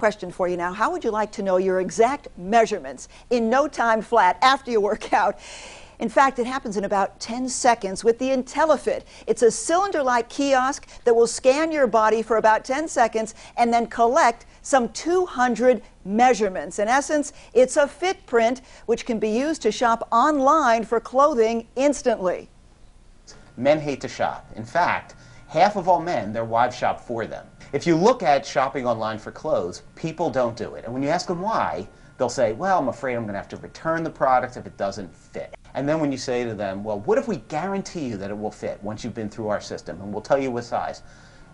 question for you now. How would you like to know your exact measurements in no time flat after you work out? In fact, it happens in about 10 seconds with the Intellifit. It's a cylinder-like kiosk that will scan your body for about 10 seconds and then collect some 200 measurements. In essence, it's a fit print which can be used to shop online for clothing instantly. Men hate to shop. In fact, half of all men, their wives shop for them. If you look at shopping online for clothes, people don't do it. And when you ask them why, they'll say, well, I'm afraid I'm going to have to return the product if it doesn't fit. And then when you say to them, well, what if we guarantee you that it will fit once you've been through our system and we'll tell you what size?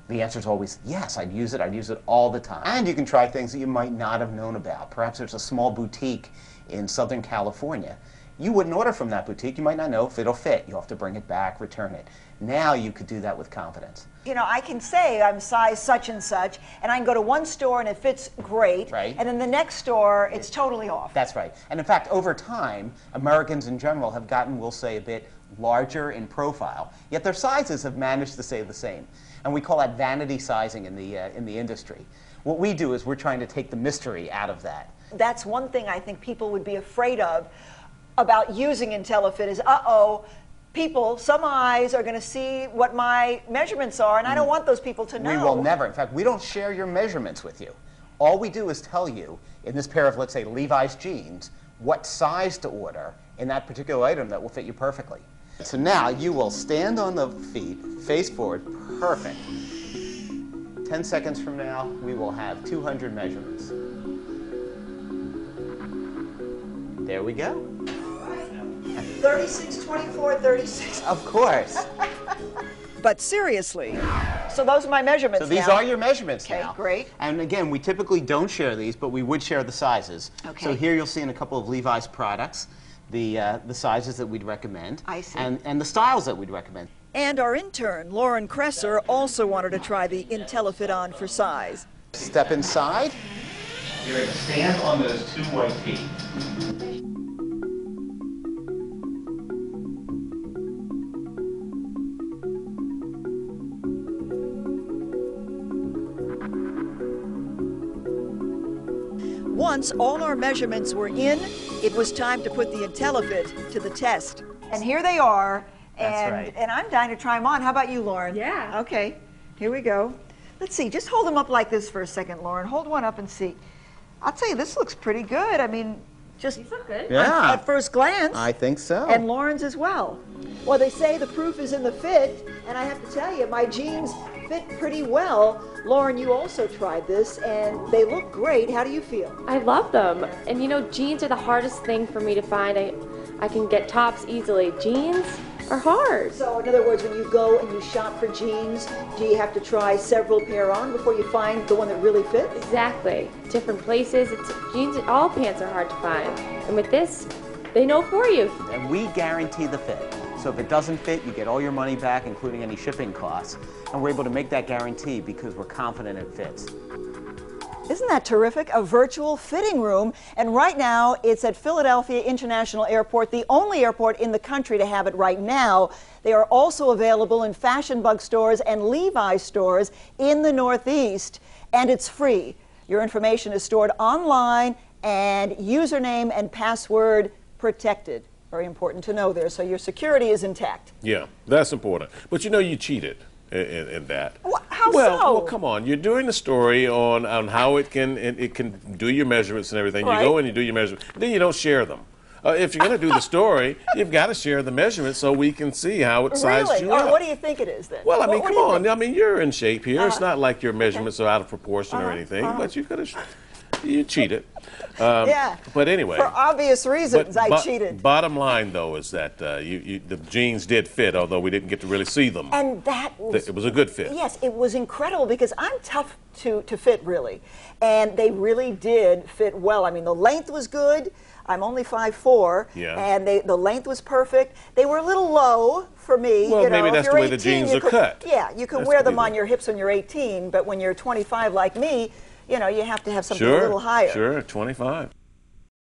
The answer is always, yes, I'd use it all the time. And you can try things that you might not have known about. Perhaps there's a small boutique in Southern California. You wouldn't order from that boutique. You might not know if it'll fit. You'll have to bring it back, return it. Now you could do that with confidence. You know, I can say I'm size such and such, and I can go to one store and it fits great, right, and then the next store it's totally off. That's right. And in fact, over time, Americans in general have gotten, we'll say, a bit larger in profile, yet their sizes have managed to stay the same. And we call that vanity sizing in the industry. What we do is we're trying to take the mystery out of that. That's one thing I think people would be afraid of about using Intellifit is, uh-oh, people, some eyes are going to see what my measurements are, and I don't want those people to know. We will never. In fact, we don't share your measurements with you. All we do is tell you, in this pair of, let's say, Levi's jeans, what size to order in that particular item that will fit you perfectly. So now you will stand on the feet, face forward, perfect. 10 seconds from now, we will have 200 measurements. There we go. 36, 24, 36. Of course. But seriously, so those are my measurements. So these are your measurements now. Okay, great. And again, we typically don't share these, but we would share the sizes. Okay. So here you'll see in a couple of Levi's products the sizes that we'd recommend. I see. And the styles that we'd recommend. And our intern, Lauren Kroesser, also wanted to try the Intellifit on for size. Step inside. You're going to stand on those two white feet. Once all our measurements were in, it was time to put the Intellifit to the test. And here they are. That's right. And I'm dying to try them on. How about you, Lauren? Yeah. Okay, here we go. Let's see, just hold them up like this for a second, Lauren. Hold one up and see. I'll tell you, this looks pretty good. I mean, just These look good. Yeah. at first glance. I think so. And Lauren's as well. Well, they say the proof is in the fit, and I have to tell you, my jeans fit pretty well. Lauren, you also tried this, and they look great. How do you feel? I love them. And you know, jeans are the hardest thing for me to find. I can get tops easily. Jeans are hard. So in other words, when you go and you shop for jeans, do you have to try several pair on before you find the one that really fits? Exactly. Different places. Jeans, all pants are hard to find. And with this, they know for you. And we guarantee the fit. So if it doesn't fit, you get all your money back, including any shipping costs. And we're able to make that guarantee because we're confident it fits. Isn't that terrific? A virtual fitting room. And right now, it's at Philadelphia International Airport, the only airport in the country to have it right now. They are also available in Fashion Bug stores and Levi's stores in the Northeast. And it's free. Your information is stored online and username and password protected. Very important to know there, so your security is intact. Yeah, that's important. But you know you cheated in that. How so? Well, come on. You're doing the story on how it can do your measurements and everything. Right. You go and you do your measurements. Then you don't share them. If you're going to do the story, you've got to share the measurements so we can see how it sizes Really? you up. Or what do you think it is then? Well, I mean, What come do you on. think? I mean, you're in shape here. It's not like your measurements are out of proportion or anything, but you could have. You cheated. Yeah. But anyway. For obvious reasons, I cheated. Bottom line, though, is that the jeans did fit, although we didn't get to really see them. And that was... It was a good fit. Yes, it was incredible because I'm tough to fit, really. And they really did fit well. I mean, the length was good. I'm only 5'4", yeah. And the length was perfect. They were a little low for me. Well, you know, maybe that's the way the 18, jeans are cut. Yeah, you can wear them on your hips when you're 18, but when you're 25 like me, you know, you have to have something a little higher. Sure, 25.